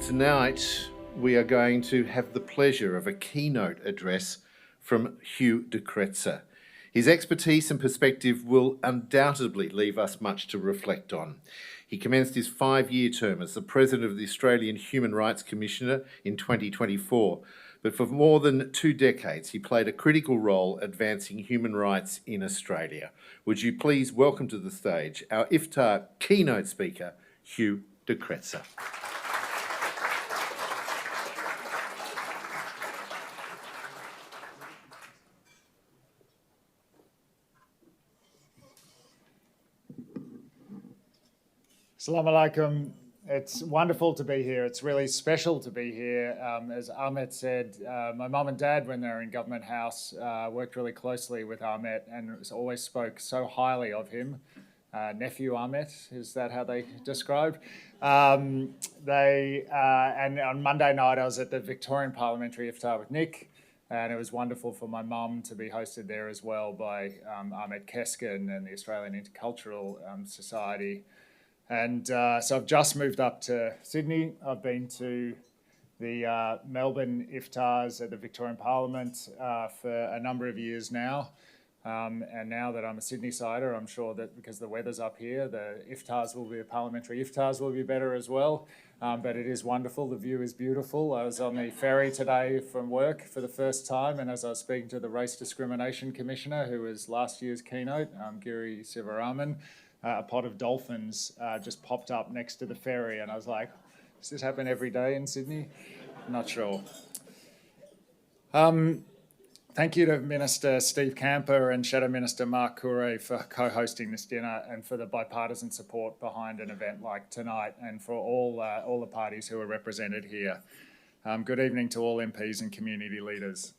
Tonight, we are going to have the pleasure of a keynote address from Hugh de Kretser. His expertise and perspective will undoubtedly leave us much to reflect on. He commenced his 5-year term as the President of the Australian Human Rights Commissioner in 2024, but for more than 2 decades he played a critical role advancing human rights in Australia. Would you please welcome to the stage our Iftar keynote speaker, Hugh de Kretser. Assalamu alaikum. It's wonderful to be here. It's really special to be here. As Ahmet said, my mum and dad, when they were in Government House, worked really closely with Ahmet and always spoke so highly of him. Nephew Ahmet, is that how they described? And on Monday night, I was at the Victorian Parliamentary Iftar with Nick, and it was wonderful for my mum to be hosted there as well by Ahmet Keskin and the Australian Intercultural Society. And so I've just moved up to Sydney. I've been to the Melbourne Iftars at the Victorian Parliament for a number of years now. And now that I'm a Sydney-sider, I'm sure that because the weather's up here, the parliamentary Iftars will be better as well. But it is wonderful. The view is beautiful. I was on the ferry today from work for the first time, and as I was speaking to the Race Discrimination Commissioner, who was last year's keynote, Giri Sivaraman, a pod of dolphins just popped up next to the ferry, and I was like, does this happen every day in Sydney? Not sure. Thank you to Minister Steve Camper and Shadow Minister Mark Coure for co-hosting this dinner and for the bipartisan support behind an event like tonight, and for all the parties who are represented here. Good evening to all MPs and community leaders.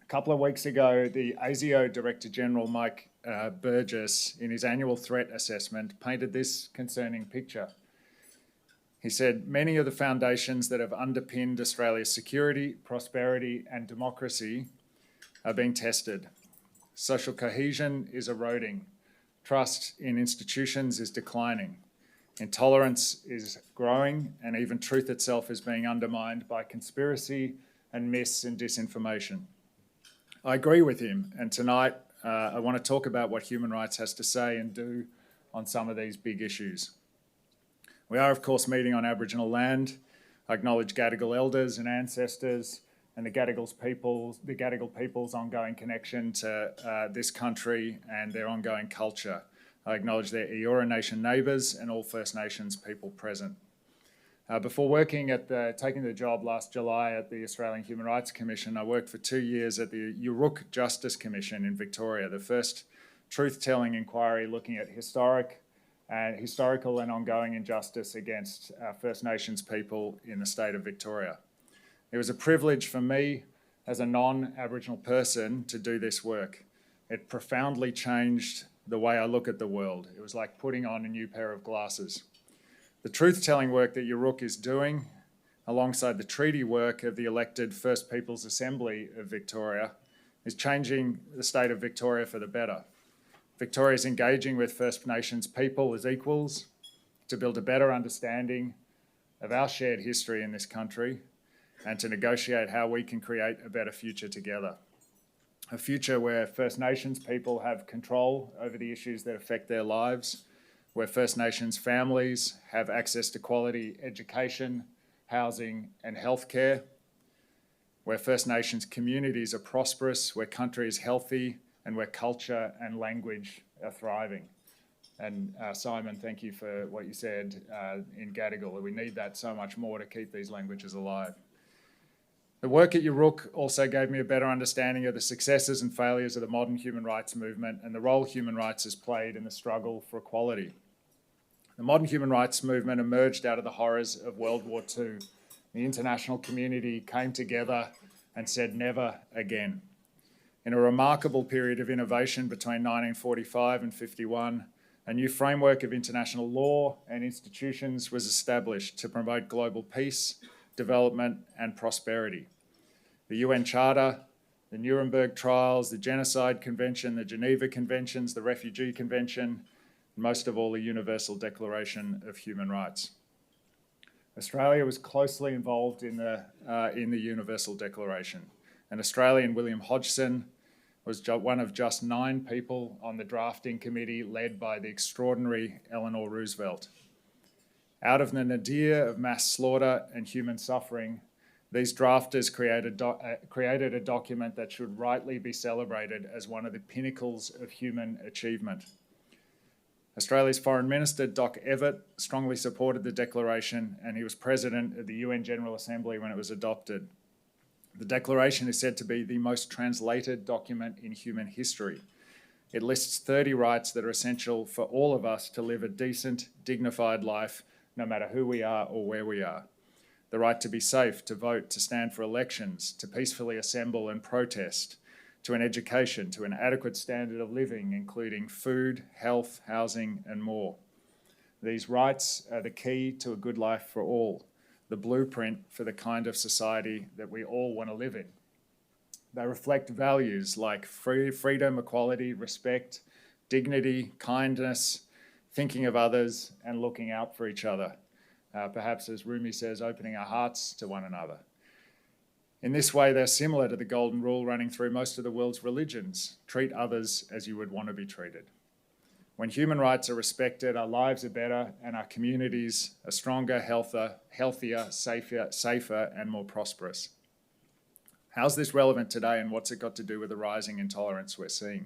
A couple of weeks ago, the ASIO Director General Mike Burgess, in his annual threat assessment, painted this concerning picture. He said, many of the foundations that have underpinned Australia's security, prosperity and democracy are being tested. Social cohesion is eroding. Trust in institutions is declining. Intolerance is growing, and even truth itself is being undermined by conspiracy and mis and disinformation. I agree with him, and tonight I want to talk about what human rights has to say and do on some of these big issues. We are, of course, meeting on Aboriginal land. I acknowledge Gadigal elders and ancestors and the Gadigal people's ongoing connection to this country and their ongoing culture. I acknowledge their Eora Nation neighbours and all First Nations people present. Before taking the job last July at the Australian Human Rights Commission, I worked for 2 years at the Yurruk Justice Commission in Victoria, the first truth-telling inquiry looking at historical and ongoing injustice against First Nations people in the state of Victoria. It was a privilege for me as a non-Aboriginal person to do this work. It profoundly changed the way I look at the world. It was like putting on a new pair of glasses. The truth-telling work that Yurruk is doing, alongside the treaty work of the elected First Peoples Assembly of Victoria, is changing the state of Victoria for the better. Victoria is engaging with First Nations people as equals to build a better understanding of our shared history in this country and to negotiate how we can create a better future together. A future where First Nations people have control over the issues that affect their lives, where First Nations families have access to quality education, housing and healthcare, where First Nations communities are prosperous, where country is healthy and where culture and language are thriving. And Simon, thank you for what you said in Gadigal. We need that so much more to keep these languages alive. The work at Yurruk also gave me a better understanding of the successes and failures of the modern human rights movement and the role human rights has played in the struggle for equality. The modern human rights movement emerged out of the horrors of World War II. The international community came together and said never again. In a remarkable period of innovation between 1945 and 51, a new framework of international law and institutions was established to promote global peace, development and prosperity. The UN Charter, the Nuremberg Trials, the Genocide Convention, the Geneva Conventions, the Refugee Convention, and most of all, the Universal Declaration of Human Rights. Australia was closely involved in the Universal Declaration. An Australian, William Hodgson, was one of just 9 people on the drafting committee led by the extraordinary Eleanor Roosevelt. Out of the nadir of mass slaughter and human suffering, these drafters created a document that should rightly be celebrated as one of the pinnacles of human achievement. Australia's Foreign Minister, Doc Evatt, strongly supported the declaration, and he was president of the UN General Assembly when it was adopted. The declaration is said to be the most translated document in human history. It lists 30 rights that are essential for all of us to live a decent, dignified life, no matter who we are or where we are. The right to be safe, to vote, to stand for elections, to peacefully assemble and protest, to an education, to an adequate standard of living, including food, health, housing, and more. These rights are the key to a good life for all, the blueprint for the kind of society that we all want to live in. They reflect values like freedom, equality, respect, dignity, kindness, thinking of others, and looking out for each other. Perhaps, as Rumi says, opening our hearts to one another. In this way, they're similar to the golden rule running through most of the world's religions. Treat others as you would want to be treated. When human rights are respected, our lives are better and our communities are stronger, healthier, safer, and more prosperous. How's this relevant today, and what's it got to do with the rising intolerance we're seeing?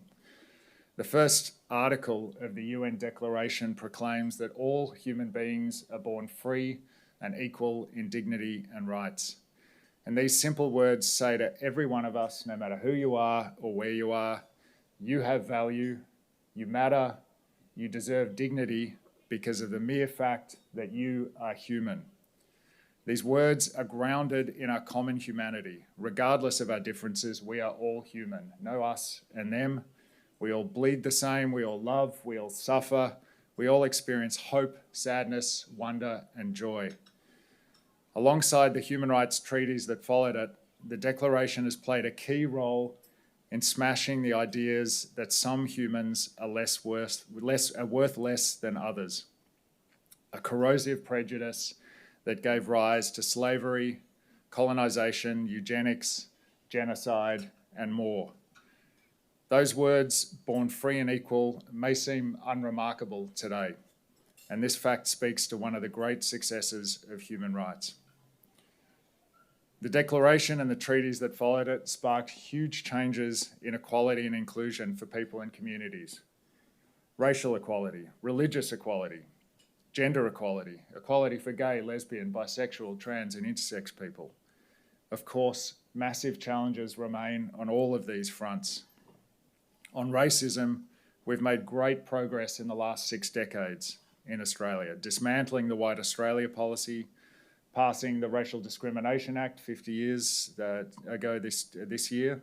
The first article of the UN Declaration proclaims that all human beings are born free and equal in dignity and rights. And these simple words say to every one of us, no matter who you are or where you are, you have value, you matter, you deserve dignity because of the mere fact that you are human. These words are grounded in our common humanity. Regardless of our differences, we are all human. No us and them. We all bleed the same, we all love, we all suffer, we all experience hope, sadness, wonder, and joy. Alongside the human rights treaties that followed it, the Declaration has played a key role in smashing the ideas that some humans are worth less than others. A corrosive prejudice that gave rise to slavery, colonization, eugenics, genocide, and more. Those words, born free and equal, may seem unremarkable today, and this fact speaks to one of the great successes of human rights. The Declaration and the treaties that followed it sparked huge changes in equality and inclusion for people and communities. Racial equality, religious equality, gender equality, equality for gay, lesbian, bisexual, trans, and intersex people. Of course, massive challenges remain on all of these fronts. On racism, we've made great progress in the last 6 decades in Australia, dismantling the White Australia policy, passing the Racial Discrimination Act 50 years ago this year,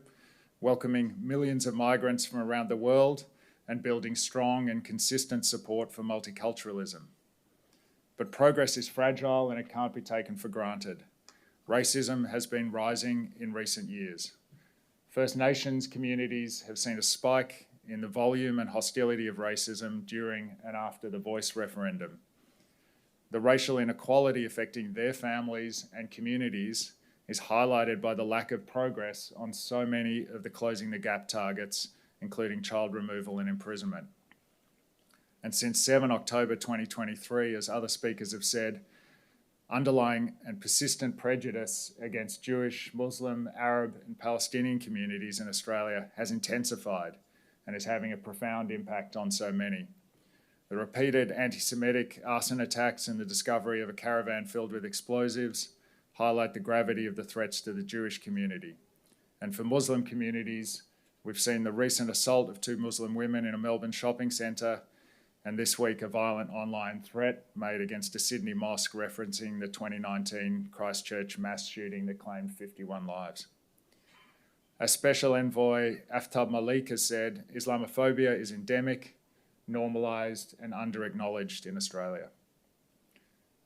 welcoming millions of migrants from around the world, and building strong and consistent support for multiculturalism. But progress is fragile and it can't be taken for granted. Racism has been rising in recent years. First Nations communities have seen a spike in the volume and hostility of racism during and after the Voice referendum. The racial inequality affecting their families and communities is highlighted by the lack of progress on so many of the closing the gap targets, including child removal and imprisonment. And since 7 October 2023, as other speakers have said, underlying and persistent prejudice against Jewish, Muslim, Arab, and Palestinian communities in Australia has intensified and is having a profound impact on so many. The repeated anti-Semitic arson attacks and the discovery of a caravan filled with explosives highlight the gravity of the threats to the Jewish community. And for Muslim communities, we've seen the recent assault of 2 Muslim women in a Melbourne shopping centre, and this week a violent online threat made against a Sydney mosque referencing the 2019 Christchurch mass shooting that claimed 51 lives. As Special Envoy Aftab Malik has said, Islamophobia is endemic, normalised and under-acknowledged in Australia.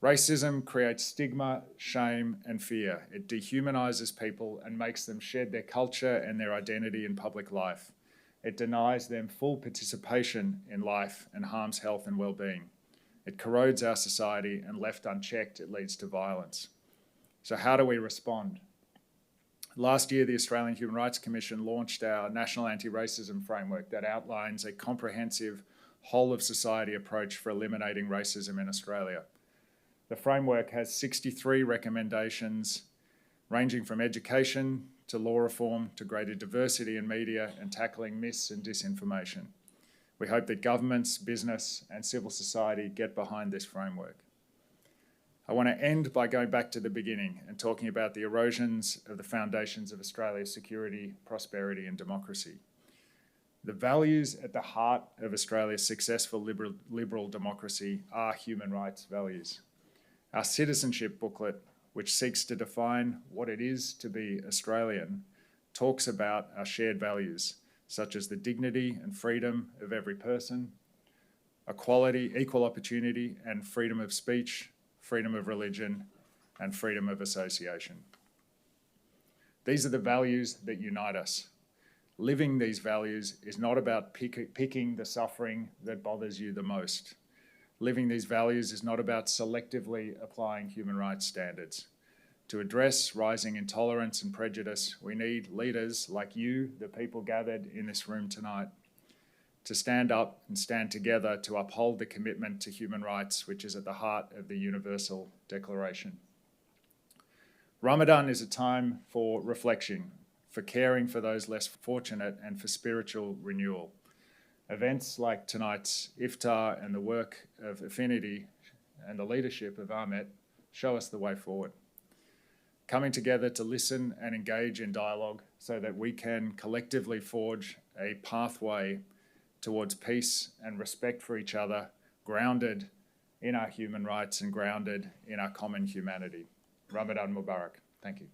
Racism creates stigma, shame and fear. It dehumanises people and makes them shed their culture and their identity in public life. It denies them full participation in life and harms health and well-being. It corrodes our society, and left unchecked, it leads to violence. So how do we respond? Last year, the Australian Human Rights Commission launched our National Anti-Racism Framework that outlines a comprehensive whole-of-society approach for eliminating racism in Australia. The framework has 63 recommendations ranging from education to law reform to greater diversity in media and tackling mis and disinformation. We hope that governments, business and civil society get behind this framework. I want to end by going back to the beginning and talking about the erosions of the foundations of Australia's security, prosperity and democracy. The values at the heart of Australia's successful liberal democracy are human rights values. Our citizenship booklet, which seeks to define what it is to be Australian, talks about our shared values, such as the dignity and freedom of every person, equality, equal opportunity and freedom of speech, freedom of religion, and freedom of association. These are the values that unite us. Living these values is not about picking the suffering that bothers you the most. Living these values is not about selectively applying human rights standards. To address rising intolerance and prejudice, we need leaders like you, the people gathered in this room tonight, to stand up and stand together to uphold the commitment to human rights, which is at the heart of the Universal Declaration. Ramadan is a time for reflection, for caring for those less fortunate, and for spiritual renewal. Events like tonight's Iftar and the work of Affinity and the leadership of Ahmet show us the way forward. Coming together to listen and engage in dialogue so that we can collectively forge a pathway towards peace and respect for each other, grounded in our human rights and grounded in our common humanity. Ramadan Mubarak. Thank you.